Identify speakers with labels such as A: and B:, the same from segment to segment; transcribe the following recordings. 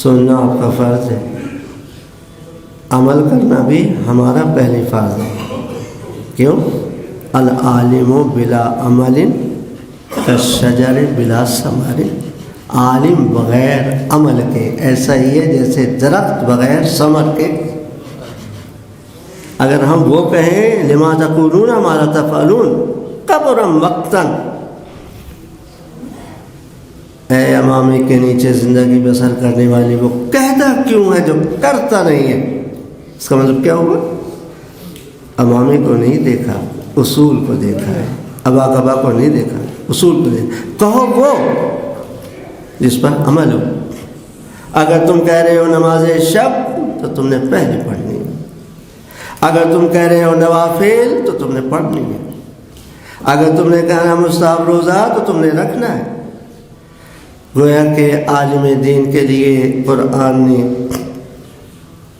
A: سننا آپ کا فرض ہے، عمل کرنا بھی ہمارا پہلی فرض ہے. کیوں؟ العالم بلا عمل کالشجر بلا ثمر. عالم بغیر عمل کے ایسا ہی ہے جیسے درخت بغیر ثمر کے. اگر ہم وہ کہیں لما تقولون ما لا تفعلون کبر مقتا، اے امامی کے نیچے زندگی بسر کرنے والی وہ کہتا کیوں ہے جو کرتا نہیں ہے. اس کا مطلب کیا ہوا؟ امامی کو نہیں دیکھا، اصول کو دیکھا ہے. ابا کبا کو نہیں دیکھا، اصول کو دیکھا. کہو وہ جس پر عمل ہو. اگر تم کہہ رہے ہو نماز شب تو تم نے پہلے پڑھنی ہے. اگر تم کہہ رہے ہو نوافل تو تم نے پڑھنی ہے. اگر تم نے کہنا مستحب روزہ تو تم نے رکھنا ہے. گویا کہ عالم دین کے لیے قرآن نے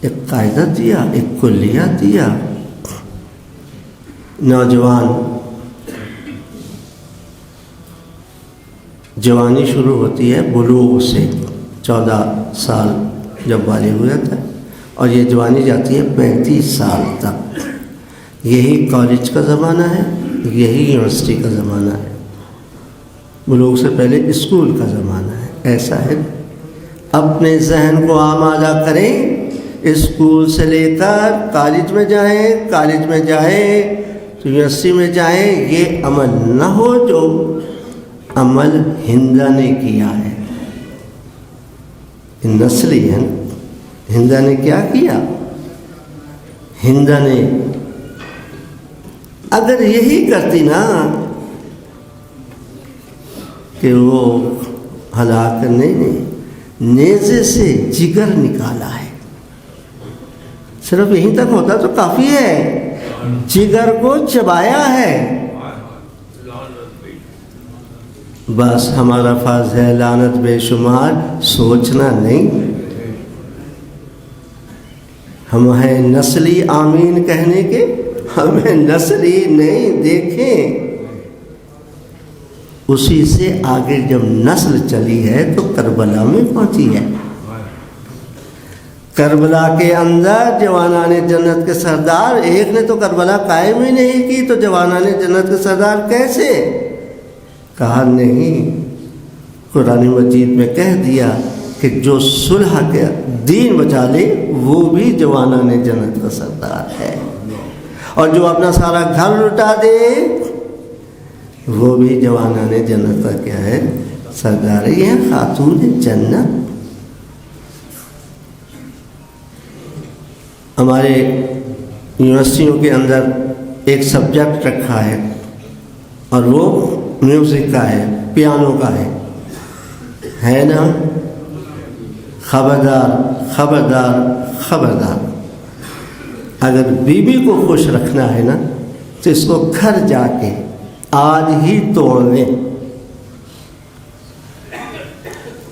A: ایک قاعدہ دیا، ایک کلیہ دیا. نوجوان جوانی شروع ہوتی ہے بلوغ سے، 14 سال جب بالغ ہو جاتا ہے، اور یہ جوانی جاتی ہے 35 سال تک. یہی کالج کا زمانہ ہے، یہی یونیورسٹی کا زمانہ ہے. بلوغ سے پہلے اسکول کا زمانہ ہے. ایسا ہے، اپنے ذہن کو آمادہ کریں. اسکول سے لے کر کالج میں جائیں، کالج میں جائیں تو یونیورسٹی میں جائیں. یہ عمل نہ ہو جو عمل ہندا نے کیا ہے. نسلی ہے. ہندا نے کیا کیا؟ ہندا نے اگر یہی کرتی نا کہ وہ ہلاک نہیں، نیزے سے جگر نکالا ہے. صرف یہیں تک ہوتا تو کافی ہے. جگر کو چبایا ہے. بس ہمارا فرض ہے لعنت بے شمار سوچنا نہیں. ہم ہیں نسلی آمین کہنے کے، ہمیں نسلی نہیں دیکھیں. اسی سے آگے جب نسل چلی ہے تو کربلا میں پہنچی ہے. کربلا کے اندر جوانان جنت کے سردار، ایک نے تو کربلا قائم ہی نہیں کی، تو جوانان جنت کے سردار کیسے؟ کہا نہیں، قرآن مجید میں کہہ دیا کہ جو صلح کے دین بچا لے وہ بھی جوانان جنت کا سردار ہے، اور جو اپنا سارا گھر لٹا دے وہ بھی جوانان جنت کا کیا ہے؟ سردار ہے. یہ خاتون جنت. ہمارے یونیورسٹیوں کے اندر ایک سبجیکٹ رکھا ہے اور وہ میوزک کا ہے، پیانو کا ہے نا. خبردار خبردار خبردار، اگر بیوی کو خوش رکھنا ہے نا تو اس کو گھر جا کے آج ہی توڑ لیں.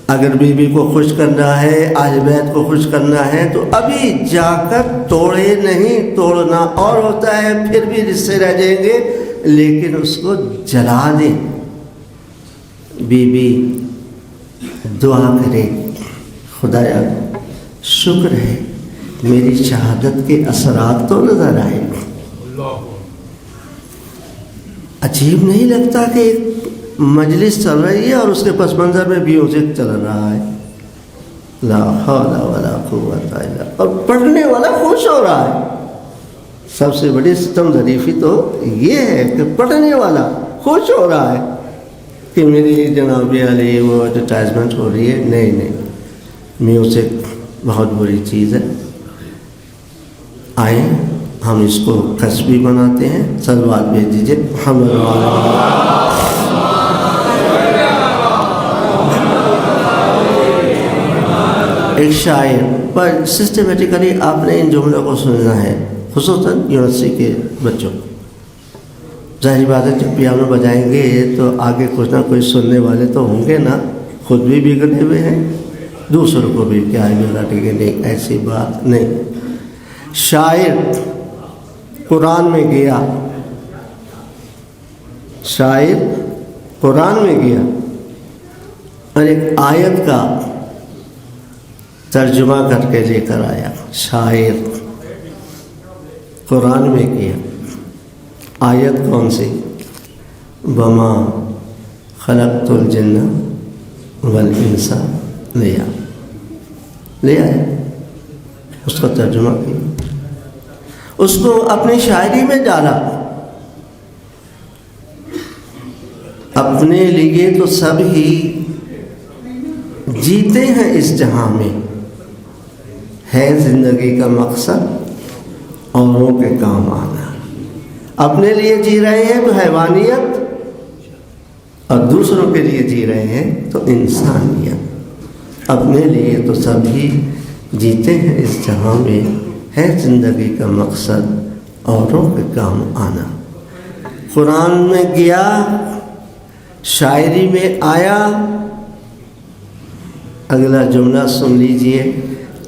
A: اگر بیوی کو خوش کرنا ہے، اہل بیت کو خوش کرنا ہے تو ابھی جا کر توڑے نہیں. توڑنا اور ہوتا ہے، پھر بھی رشتے رہ جائیں گے، لیکن اس کو جلا دیں. بیوی دعا کرے، خدایا شکر ہے میری شہادت کے اثرات تو نظر آئے. عجیب نہیں لگتا کہ ایک مجلس چل رہی ہے اور اس کے پس منظر میں میوزک چل رہا ہے؟ لا حول ولا قوت الا باللہ. اور پڑھنے والا خوش ہو رہا ہے. سب سے بڑی ستم ظریفی تو یہ ہے کہ پڑھنے والا خوش ہو رہا ہے کہ میری جناب علی وہ ایڈورٹائزمنٹ ہو رہی ہے. نہیں، میوزک بہت بری چیز ہے. آئیں ہم اس کو کسبی بناتے ہیں. صلوات بھیج دیجیے. ایک شاعر پر سسٹمیٹیکلی آپ نے ان جملوں کو سننا ہے، خصوصاً یونیورسٹی کے بچوں کو. ظاہر بات ہے جب پیانو بجائیں گے تو آگے کچھ نہ کوئی سننے والے تو ہوں گے نا. خود بھی بگڑے ہوئے ہیں، دوسروں کو بھی کیا بگاڑیں گے. نہیں، ایسی بات نہیں. شاعر قرآن میں گیا، شاعر قرآن میں گیا اور ایک آیت کا ترجمہ کر کے لے کر آیا، شاعر قرآن میں کیا۔ آیت کون سی؟ وما خلقت الجن والانس، لے آیا، اس کا ترجمہ کیا، اس کو اپنی شاعری میں ڈالا۔ اپنے لیے تو سب ہی جیتے ہیں اس جہاں میں، ہے زندگی کا مقصد اوروں کے کام آنا۔ اپنے لیے جی رہے ہیں تو حیوانیت، اور دوسروں کے لیے جی رہے ہیں تو انسانیت۔ اپنے لیے تو سب ہی جیتے ہیں اس جہاں میں، ہے زندگی کا مقصد اوروں کے کام آنا۔ قرآن میں گیا، شاعری میں آیا۔ اگلا جملہ سن لیجئے،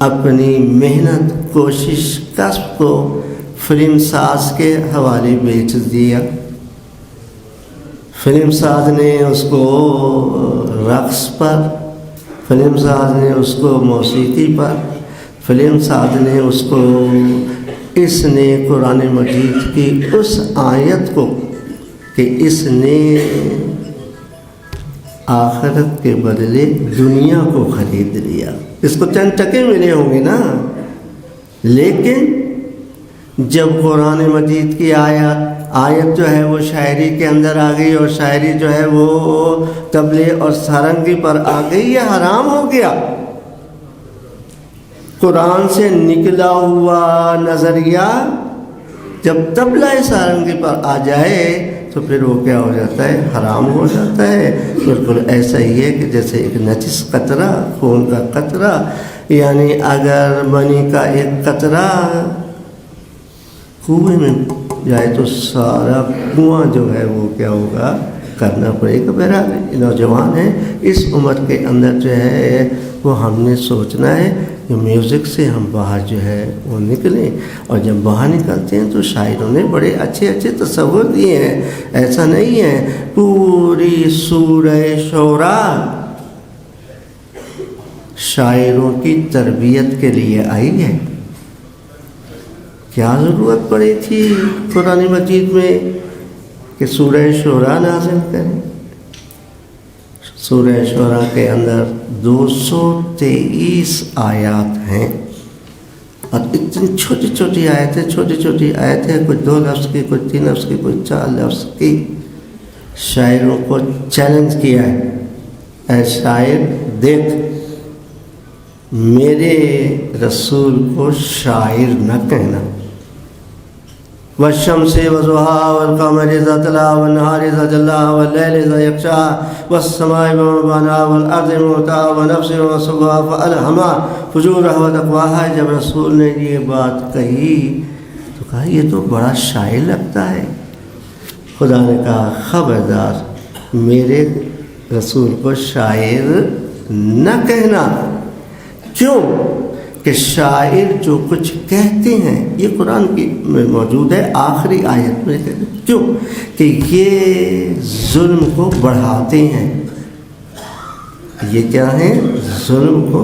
A: اپنی محنت کوشش کسب کو فلم ساز کے حوالے بیچ دیا۔ فلم ساز نے اس کو رقص پر، فلم ساز نے اس کو موسیقی پر، فلم ساز نے اس کو، اس نے قرآن مجید کی اس آیت کو کہ اس نے آخرت کے بدلے دنیا کو خرید لیا۔ اس کو چند ٹکے ملے ہوں گے نا، لیکن جب قرآن مجید کی آیت جو ہے وہ شاعری کے اندر آ گئی، اور شاعری جو ہے وہ طبلے اور سارنگی پر آ گئی، یہ حرام ہو گیا۔ قرآن سے نکلا ہوا نظریہ جب طبلہ سارنگی پر آ جائے تو پھر وہ کیا ہو جاتا ہے؟ حرام ہو جاتا ہے۔ بالکل ایسا ہی ہے کہ جیسے ایک نجس قطرہ، خون کا قطرہ، یعنی اگر منی کا ایک قطرہ کنویں میں جائے تو سارا کنواں جو ہے وہ کیا ہوگا؟ کرنا پڑے گا۔ بہرحال نوجوان ہیں، اس عمر کے اندر جو ہے وہ ہم نے سوچنا ہے کہ میوزک سے ہم باہر جو ہے وہ نکلیں، اور جب باہر نکلتے ہیں تو شاعروں نے بڑے اچھے اچھے تصور دیے ہیں۔ ایسا نہیں ہے پوری سورہ شعراء شاعروں کی تربیت کے لیے آئی ہے۔ کیا ضرورت پڑی تھی قرآن مجید میں کہ سورہ شعراء نازل کریں؟ سورہ شعراء کے اندر 223 آیات ہیں، اور اتنی چھوٹی چھوٹی آیتیں، کوئی 2 لفظ کی، کوئی 3 لفظ کی، کوئی 4 لفظ کی۔ شاعروں کو چیلنج کیا ہے، اے شاعر دیکھ، میرے رسول کو شاعر نہ کہنا۔ والشمس وضحاها والقمر اذا تلاها والنهار اذا جلاها والليل اذا يغشاها والسماء وما بناها والارض وما طحاها ونفس وما سواها فالهمها فجورها وتقواها۔ جب رسول نے یہ بات کہی تو کہا یہ تو بڑا شاعر لگتا ہے۔ خدا نے کہا خبردار، میرے رسول کو شاعر نہ کہنا۔ کیوں کہ شاعر جو کچھ کہتے ہیں، یہ قرآن کی میں موجود ہے آخری آیت میں، کیوں کہ یہ ظلم کو بڑھاتے ہیں۔ یہ کیا ہے؟ ظلم کو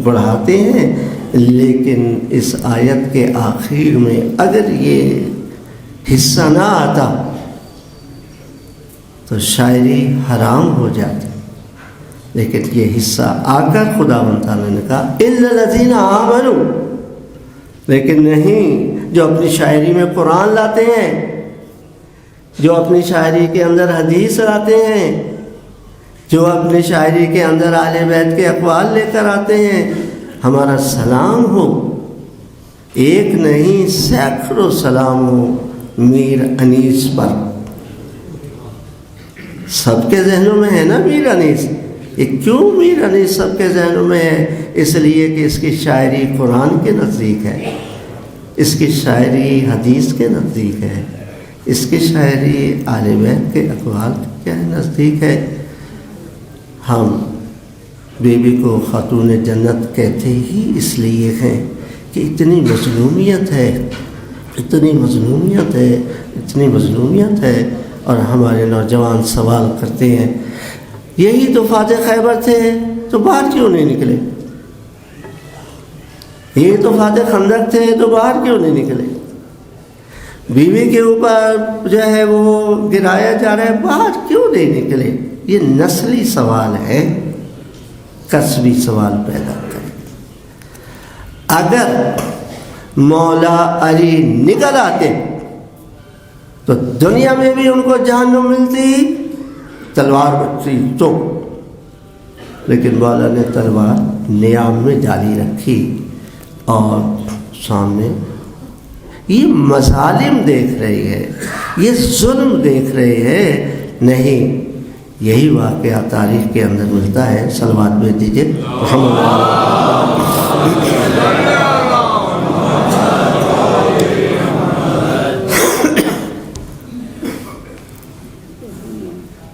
A: بڑھاتے ہیں۔ لیکن اس آیت کے آخر میں اگر یہ حصہ نہ آتا تو شاعری حرام ہو جاتی، لیکن یہ حصہ آ کر خداوند تعالیٰ نے کہا اِلَّا الَّذِينَ آمَنُوا، لیکن نہیں جو اپنی شاعری میں قرآن لاتے ہیں، جو اپنی شاعری کے اندر حدیث لاتے ہیں، جو اپنی شاعری کے اندر اہل بیت کے اقوال لے کر آتے ہیں۔ ہمارا سلام ہو، ایک نہیں سینکڑوں سلام ہو میر انیس پر۔ سب کے ذہنوں میں ہے نا میر انیس۔ یہ کیوں میر انیس سب کے ذہنوں میں ہے؟ اس لیے کہ اس کی شاعری قرآن کے نزدیک ہے، اس کی شاعری حدیث کے نزدیک ہے، اس کی شاعری اہل بیت کے اقوال کے نزدیک ہے۔ ہم بیوی کو خاتون جنت کہتے ہی اس لیے ہیں کہ اتنی مظلومیت ہے، اتنی مظلومیت ہے۔ اور ہمارے نوجوان سوال کرتے ہیں یہی تو فاتح خیبر تھے تو باہر کیوں نہیں نکلے؟ یہ تو فاتح خندق تھے تو باہر کیوں نہیں نکلے؟ بیوی کے اوپر جو ہے وہ گرایا جا رہا ہے، باہر کیوں نہیں نکلے؟ یہ نسلی سوال ہے، کسبی سوال پیدا کرے۔ اگر مولا علی نکل آتے تو دنیا میں بھی ان کو جہنم ملتی، تلوار بچتی تو، لیکن مولا نے تلوار نیام میں ڈالی رکھی اور سامنے یہ مظالم دیکھ رہی ہے، یہ ظلم دیکھ رہی ہے۔ نہیں، یہی واقعہ تاریخ کے اندر ملتا ہے۔ صلوات بھیج دیجیے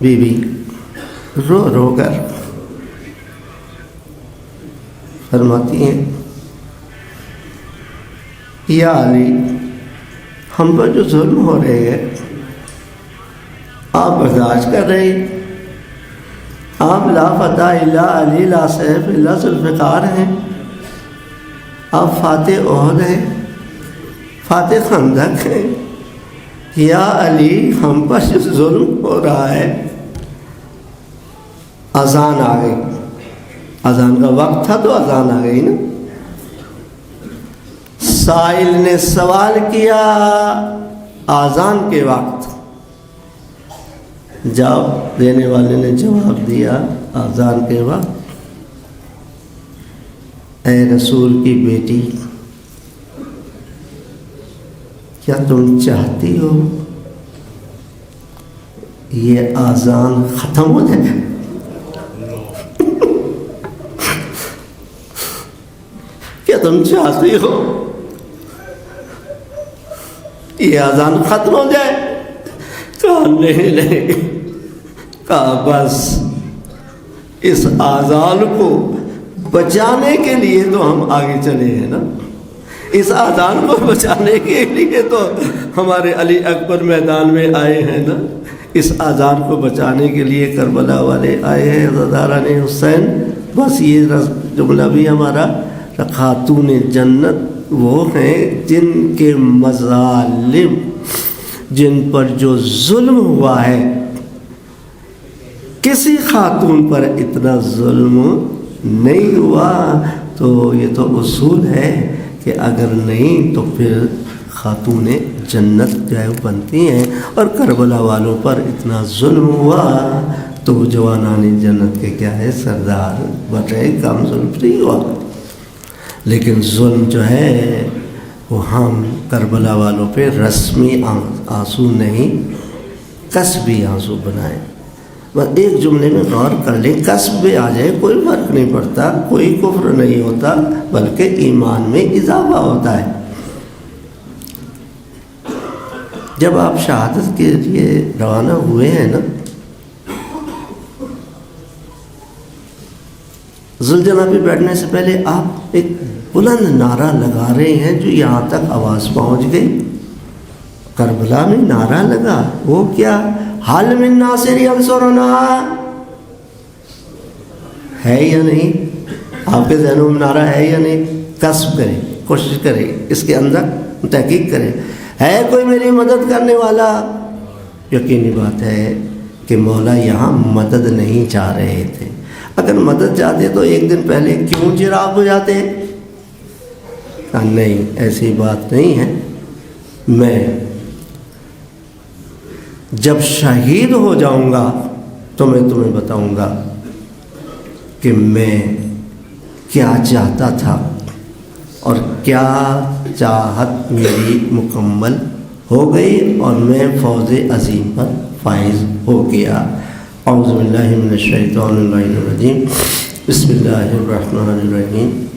A: بی بی رو رو کر فرماتی ہیں، یا علی، ہم پر جو ظلم ہو رہے ہیں آپ برداشت کر رہے ہیں، آپ لا فتح الا علی لا سیف الا ذوالفقار ہیں، آپ فاتح احد ہیں، فاتح خندق ہیں، یا علی ہم پر جو ظلم ہو رہا ہے۔ اذان آ گئی، اذان کا وقت تھا تو اذان آ گئی نا۔ سائل نے سوال کیا اذان کے وقت، جواب دینے والے نے جواب دیا اذان کے وقت، اے رسول کی بیٹی، کیا تم چاہتی ہو یہ اذان ختم ہو جائے؟ کیا تم چاہتی ہو یہ اذان ختم ہو جائے؟ کہا نہیں، کہا بس اس اذان کو بچانے کے لیے تو ہم آگے چلے ہیں نا، اس اذان کو بچانے کے لیے تو ہمارے علی اکبر میدان میں آئے ہیں نا، اس اذان کو بچانے کے لیے کربلا والے آئے ہیں، حضرت حسین۔ بس یہ جملہ بھی ہمارا، خاتون جنت وہ ہیں جن کے مظالم، جن پر جو ظلم ہوا ہے، کسی خاتون پر اتنا ظلم نہیں ہوا۔ تو یہ تو اصول ہے کہ اگر نہیں تو پھر خاتون جنت جو ہے بنتی ہیں، اور کربلا والوں پر اتنا ظلم ہوا تو جوانان جنت کے کیا ہے سردار بٹے، کم ظلم نہیں ہوا۔ لیکن ظلم جو ہے وہ ہم کربلا والوں پہ رسمی آنسو نہیں، کسبی آنسو بنائیں۔ بس ایک جملے میں غور کر لیں، کسب بھی آ جائے کوئی فرق نہیں پڑتا، کوئی کفر نہیں ہوتا، بلکہ ایمان میں اضافہ ہوتا ہے۔ جب آپ شہادت کے لیے روانہ ہوئے ہیں نا، ذوالجناح پہ بیٹھنے سے پہلے آپ ایک بلند نعرہ لگا رہے ہیں جو یہاں تک آواز پہنچ گئی۔ کربلا میں نعرہ لگا، وہ کیا؟ حل من ناصر ینصرنا، ہے یا نہیں؟ آپ کے ذہنوں میں نعرہ ہے یا نہیں؟ کسب کریں، کوشش کریں، اس کے اندر تحقیق کریں، ہے کوئی میری مدد کرنے والا؟ یقینی بات ہے کہ مولا یہاں مدد نہیں چاہ رہے تھے۔ اگر مدد چاہتے تو ایک دن پہلے کیوں چراغ ہو جاتے؟ نہیں، ایسی بات نہیں ہے۔ میں جب شہید ہو جاؤں گا تو میں تمہیں بتاؤں گا کہ میں کیا چاہتا تھا اور کیا چاہت میری مکمل ہو گئی اور میں فوز عظیم پر فائز ہو گیا۔ اعوذ باللہ من الشیطان الرجیم، بسم اللہ الرحمن الرحیم۔